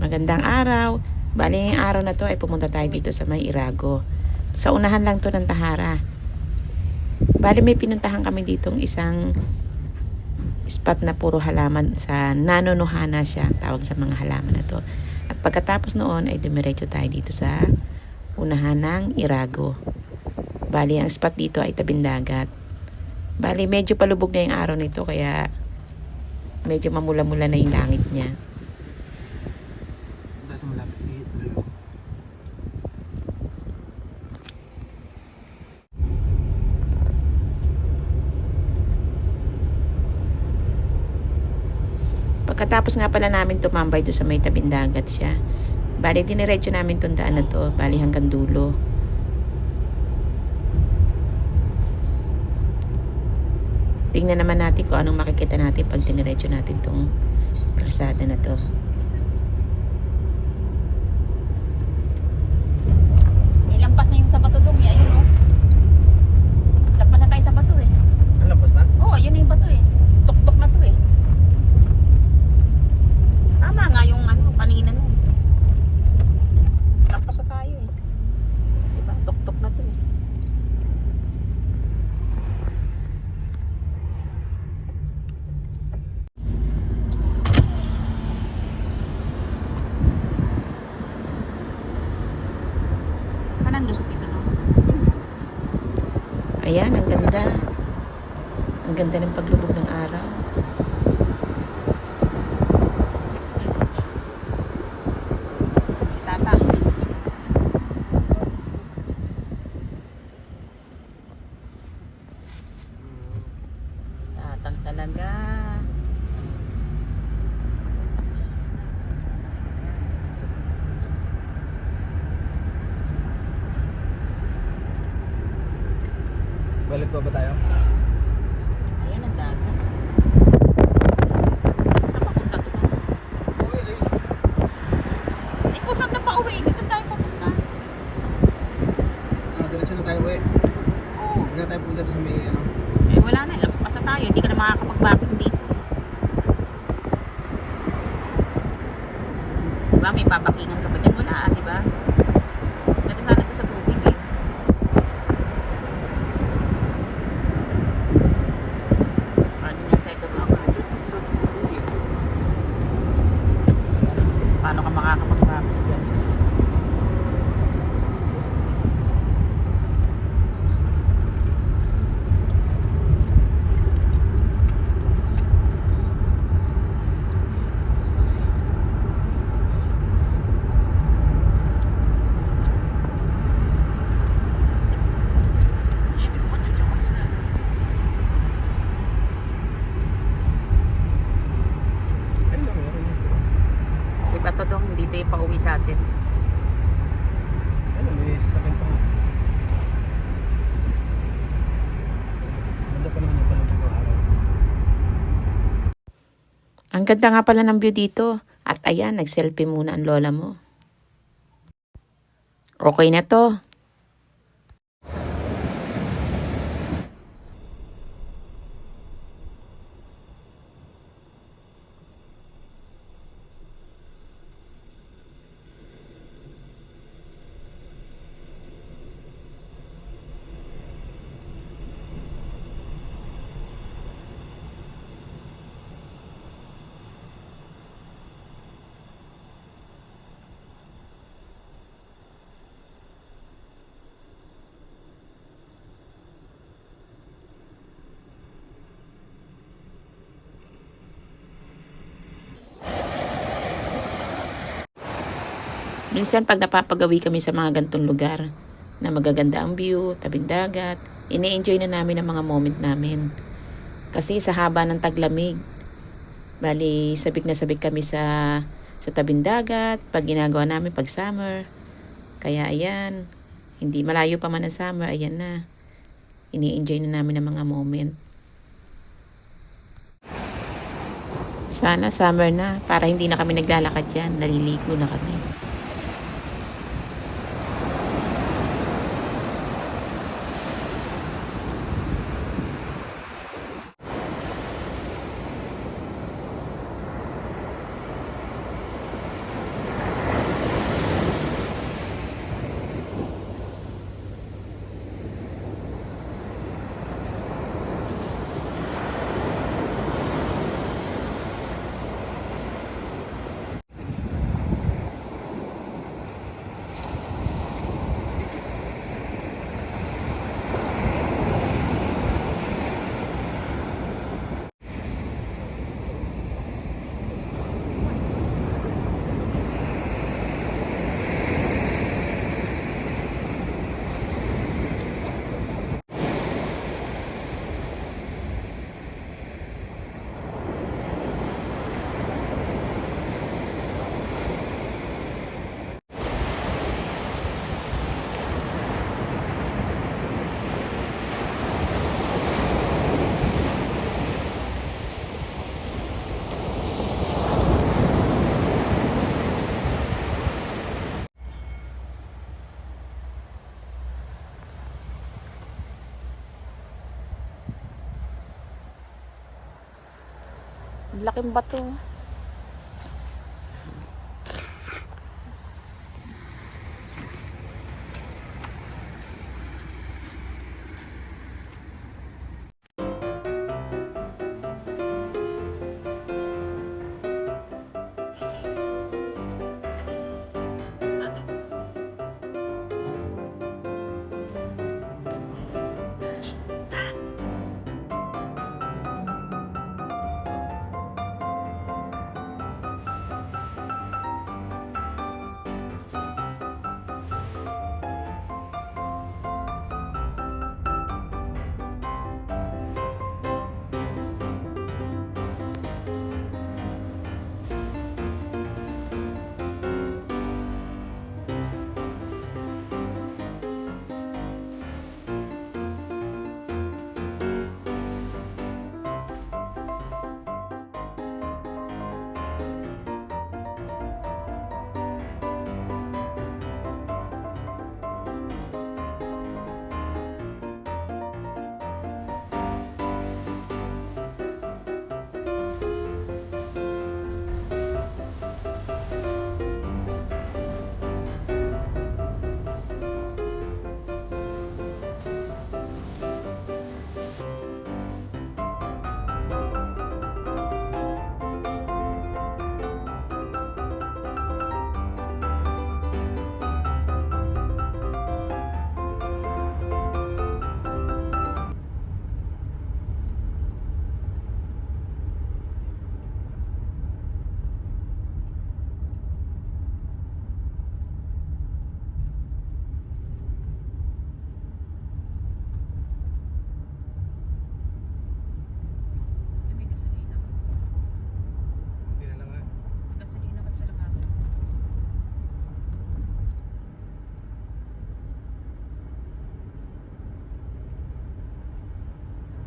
Magandang araw. Bali, yung araw na to ay pumunta tayo dito sa May Irago. Sa unahan lang to ng Tahara. Bali, may pinuntahan kami ditong isang spot na puro halaman sa Nanonohana siya. Tawag sa mga halaman na to. At pagkatapos noon ay dumiretso tayo dito sa unahan ng Irago. Bali, ang spot dito ay tabing dagat. Bali, medyo palubog na yung araw nito kaya medyo mamula-mula na yung langit niya. Pagkatapos nga pala namin tumambay doon sa may tabing dagat siya. Bali, diniretso namin itong daan na to. Bali, hanggang dulo. Tingnan naman natin kung anong makikita natin pag diniretso natin itong krusada na to. May lampas na yung sa bato doon. Ayun o. Lampas na tayo sa bato eh. Ang lampas na? Oo, ayun na yung bato eh. Tuk-tuk na to eh. Tama nga yung kanina nun. Lampas na tayo eh. Diba? Tuk-tuk na to eh. Saan ang lusot dito no? Ayan, ang ganda. Ang ganda ng paglubog ng araw. Si Tata. Tatang talaga. Balik pa ba tayo? Ayan ang dagat. Saan papunta to doon? Okay, okay. Eh kung saan na pa uwi, dito tayo papunta. Diretso na tayo uwi. Oo. Hindi na tayo punta sa may ano. Eh wala na, lampas na tayo. Hindi ka na makakapag-backing dito. Diba may papakingan ka ba dyan? Wala, diba? Dati sana ito sa tubig eh. Paano nyo tayo tumakot? Paano ka makakapag-backing dyan? Ayun lang, meron yun. Diba to dong, hindi tayo pa-uwi sa atin. Ayun, may sasakyan pa nga. Ganda pa naman yung palubog ng araw. Ang ganda nga pala ng view dito. At ayan, nag-selfie muna ang lola mo. Okay na to. Minsan pag napapagawi kami sa mga gantong lugar na magaganda ang view, tabing dagat, ini-enjoy na namin ang mga moment namin. Kasi sa haba ng taglamig, bali sabik na sabik kami sa tabing dagat pag ginagawa namin pag summer. Kaya ayan, hindi malayo pa man ang summer, ayan na. Ini-enjoy na namin ang mga moment. Sana summer na para hindi na kami naglalakad dyan, naliligo na kami. Laking bato. May gasolina. Hindi na lang nga. May gasolina ba sa labas?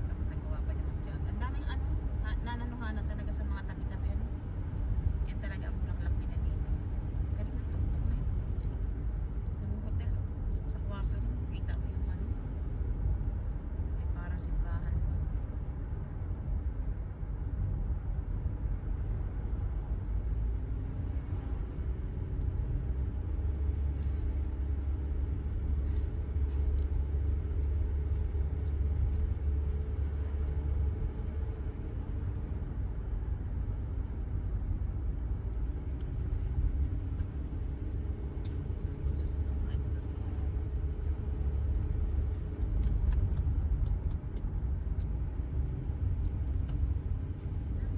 Tapos nagawa pa naman dyan. Ang daming ano, nananuhanan talaga sa mga tabi-tabi. Ano? Yan talaga ang bulaklak nila dito. Galing ng tuktok na yun. Yung hotel, sa kwarto mo, kita mo yung ano. May parang simbahan pa.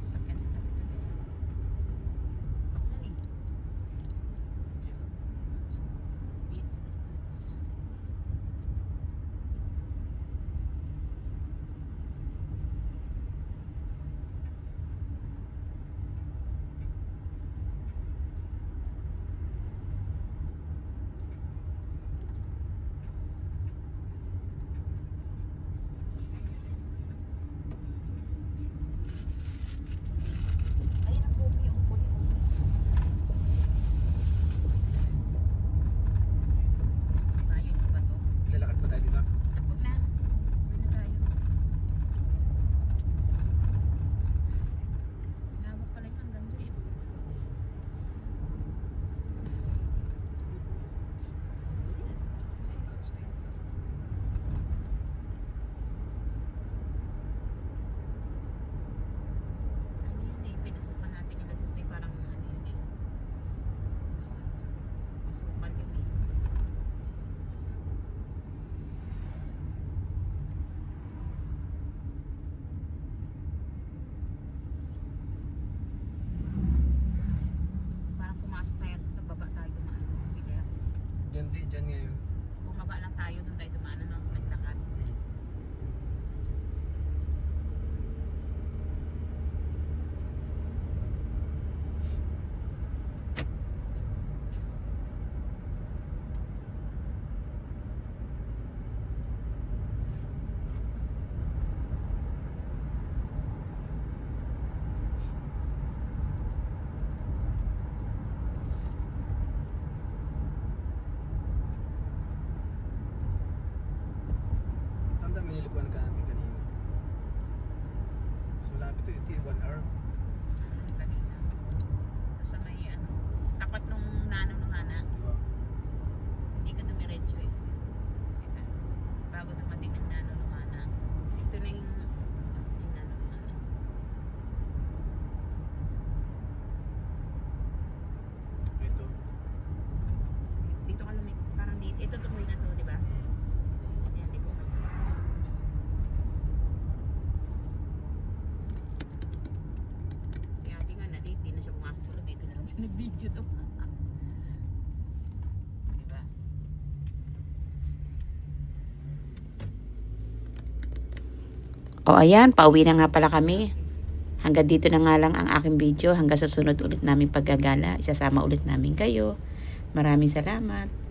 Sasakyan sa tabi-tabi. Ano eh? Business. Ayun ang bumi, yung puti-puti. Tayo yung ba to? Lalakad pa tayo dito. Huwag na. Uwi na tayo. Lawak pala yung hanggang doon. Ano yun eh, pinasukan natin yung nagbuti parang ano yun eh. Masukal yun eh. Parang pumasok tayo sa baba tayo dumaan. Kaya Diyan din, diyan ngayon. bumaba lang tayo doon tayo dumaan ng naglakad. Tanda, minilikuan ka natin kanina. So, lapit ito, 1 hour. sa may ano, tapat nung nanonohana. Diba? Hindi ka dumiretso eh. Diba? Bago dumating ng nanonohana. Ito na yung nanonohana. Ito. Dito ka lumik, parang dito. Ito tuloy na to, di ba? Yan, di ko si ate nga na di na siya pumasok sa loob. Dito na lang siya nag-video to. Diba? O ayan, pauwi na nga pala kami. Hanggang dito na nga lang ang aking video. Hanggang sa sunod ulit namin paggagala. Isasama ulit namin kayo. Maraming salamat.